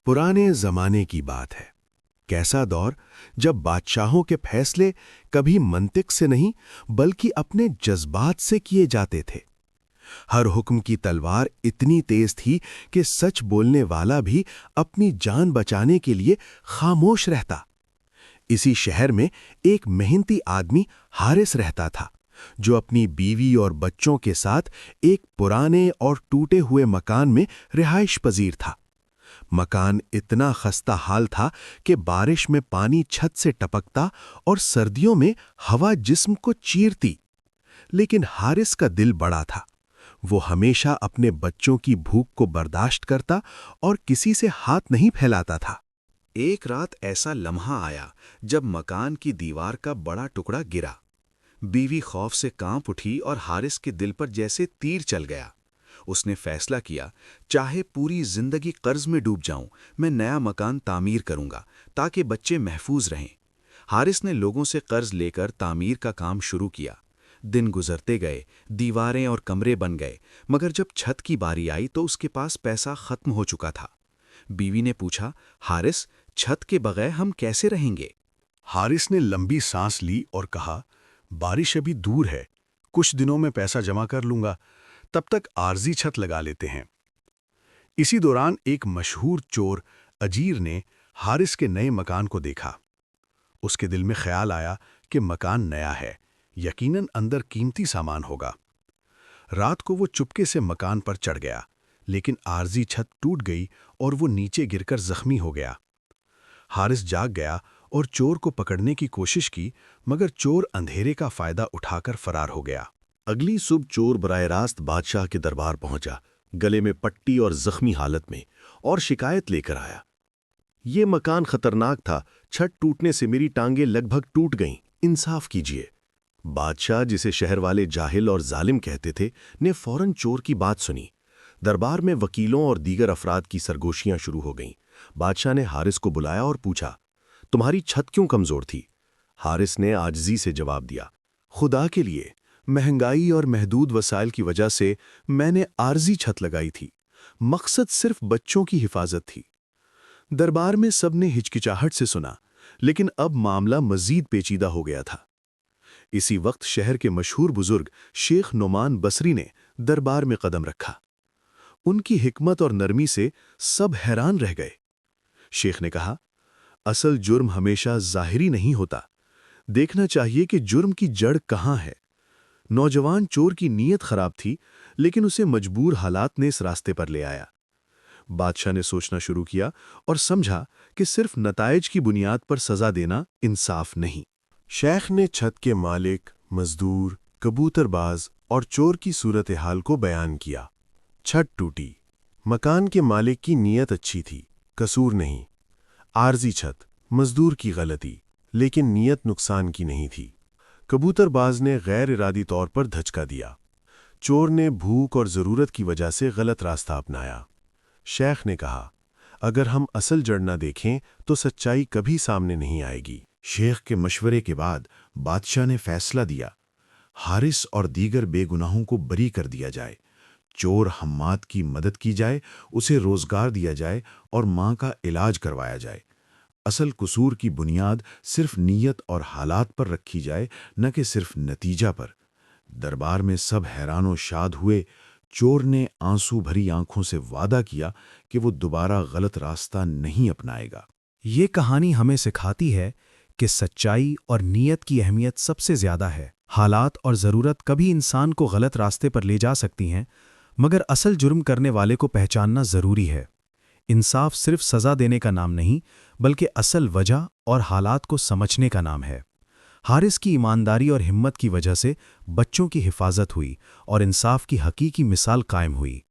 पुराने ज़माने की बात है। कैसा दौर जब बादशाहों के फैसले कभी मंतिक से नहीं बल्कि अपने जज्बात से किए जाते थे। हर हुक्म की तलवार इतनी तेज थी कि सच बोलने वाला भी अपनी जान बचाने के लिए खामोश रहता। इसी शहर में एक मेहनती आदमी हारिस रहता था, जो अपनी बीवी और बच्चों के साथ एक पुराने और टूटे हुए मकान में रिहाइश पजीर था। मकान इतना खस्ता हाल था कि बारिश में पानी छत से टपकता और सर्दियों में हवा जिस्म को चीरती। लेकिन हारिस का दिल बड़ा था। वो हमेशा अपने बच्चों की भूख को बर्दाश्त करता और किसी से हाथ नहीं फैलाता था। एक रात ऐसा लम्हा आया जब मकान की दीवार का बड़ा टुकड़ा गिरा। बीवी खौफ से कांप उठी और हारिस के दिल पर जैसे तीर चल गया। उसने फैसला किया, चाहे पूरी जिंदगी कर्ज में डूब जाऊं, मैं नया मकान तामीर करूंगा ताकि बच्चे महफूज रहें। हारिस ने लोगों से कर्ज लेकर तामीर का काम शुरू किया। दिन गुजरते गए, दीवारें और कमरे बन गए, मगर जब छत की बारी आई तो उसके पास पैसा खत्म हो चुका था। बीवी ने पूछा, हारिस, छत के बगैर हम कैसे रहेंगे? हारिस ने लंबी सांस ली और कहा, बारिश अभी दूर है, कुछ दिनों में पैसा जमा कर लूंगा, तब तक आरजी छत लगा लेते हैं। इसी दौरान एक मशहूर चोर अजीर ने हारिस के नए मकान को देखा। उसके दिल में ख्याल आया कि मकान नया है, यकीनन अंदर कीमती सामान होगा। रात को वो चुपके से मकान पर चढ़ गया, लेकिन आरजी छत टूट गई और वो नीचे गिरकर जख्मी हो गया। हारिस जाग गया और चोर को पकड़ने की कोशिश की, मगर चोर अंधेरे का फायदा उठाकर फरार हो गया। अगली सुबह चोर बराह रास्त बादशाह के दरबार पहुंचा, गले में पट्टी और जख्मी हालत में, और शिकायत लेकर आया। ये मकान खतरनाक था, छत टूटने से मेरी टांगें लगभग टूट गईं, इंसाफ कीजिए। बादशाह, जिसे शहर वाले जाहिल और जालिम कहते थे, ने फौरन चोर की बात सुनी। दरबार में वकीलों और दीगर अफराद की सरगोशियां शुरू हो गईं। बादशाह ने हारिस को बुलाया और पूछा, तुम्हारी छत क्यों कमजोर थी? हारिस ने आजिज़ी से जवाब दिया, खुदा के लिए, महंगाई और महदूद वसाइल की वजह से मैंने आरजी छत लगाई थी। मकसद सिर्फ बच्चों की हिफाजत थी। दरबार में सबने हिचकिचाहट से सुना, लेकिन अब मामला मजीद पेचीदा हो गया था। इसी वक्त शहर के मशहूर बुजुर्ग शेख नोमान बसरी ने दरबार में कदम रखा। उनकी हिकमत और नरमी से सब हैरान रह गए। शेख ने कहा, असल जुर्म हमेशा ज़ाहिरी नहीं होता, देखना चाहिए कि जुर्म की जड़ कहाँ है। नौजवान चोर की नीयत खराब थी, लेकिन उसे मजबूर हालात ने इस रास्ते पर ले आया। बादशाह ने सोचना शुरू किया और समझा कि सिर्फ नताइज की बुनियाद पर सजा देना इंसाफ नहीं। शेख ने छत के मालिक, मजदूर, कबूतरबाज और चोर की सूरत हाल को बयान किया। छत टूटी, मकान के मालिक की नीयत अच्छी थी, कसूर नहीं। आरजी छत, मजदूर की गलती, लेकिन नीयत नुकसान की नहीं थी। कबूतरबाज ने गैर इरादी तौर पर धचका दिया। चोर ने भूख और ज़रूरत की वजह से गलत रास्ता अपनाया। शेख ने कहा, अगर हम असल जड़ न देखें तो सच्चाई कभी सामने नहीं आएगी। शेख के मशवरे के बाद बादशाह ने फैसला दिया, हारिस और दीगर बेगुनाहों को बरी कर दिया जाए। चोर हम्माद की मदद की जाए, उसे रोजगार दिया जाए और मां का इलाज करवाया जाए। असल कसूर की बुनियाद सिर्फ नीयत और हालात पर रखी जाए, न कि सिर्फ नतीजा पर। दरबार में सब हैरानो शाद हुए। चोर ने आंसू भरी आंखों से वादा किया कि वो दोबारा गलत रास्ता नहीं अपनाएगा। ये कहानी हमें सिखाती है कि सच्चाई और नीयत की अहमियत सबसे ज्यादा है। हालात और ज़रूरत कभी इंसान को गलत रास्ते पर ले जा सकती हैं, मगर असल जुर्म करने वाले को पहचानना ज़रूरी है। इंसाफ सिर्फ सज़ा देने का नाम नहीं, बल्कि असल वजह और हालात को समझने का नाम है। हारिस की ईमानदारी और हिम्मत की वजह से बच्चों की हिफाजत हुई और इंसाफ की हकीकी मिसाल कायम हुई।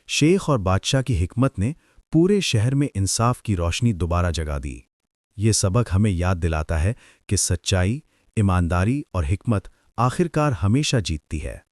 शेख और बादशाह की हिकमत ने पूरे शहर में इंसाफ की रोशनी दोबारा जगा दी। ये सबक हमें याद दिलाता है कि सच्चाई, ईमानदारी और हिकमत आखिरकार हमेशा जीतती है।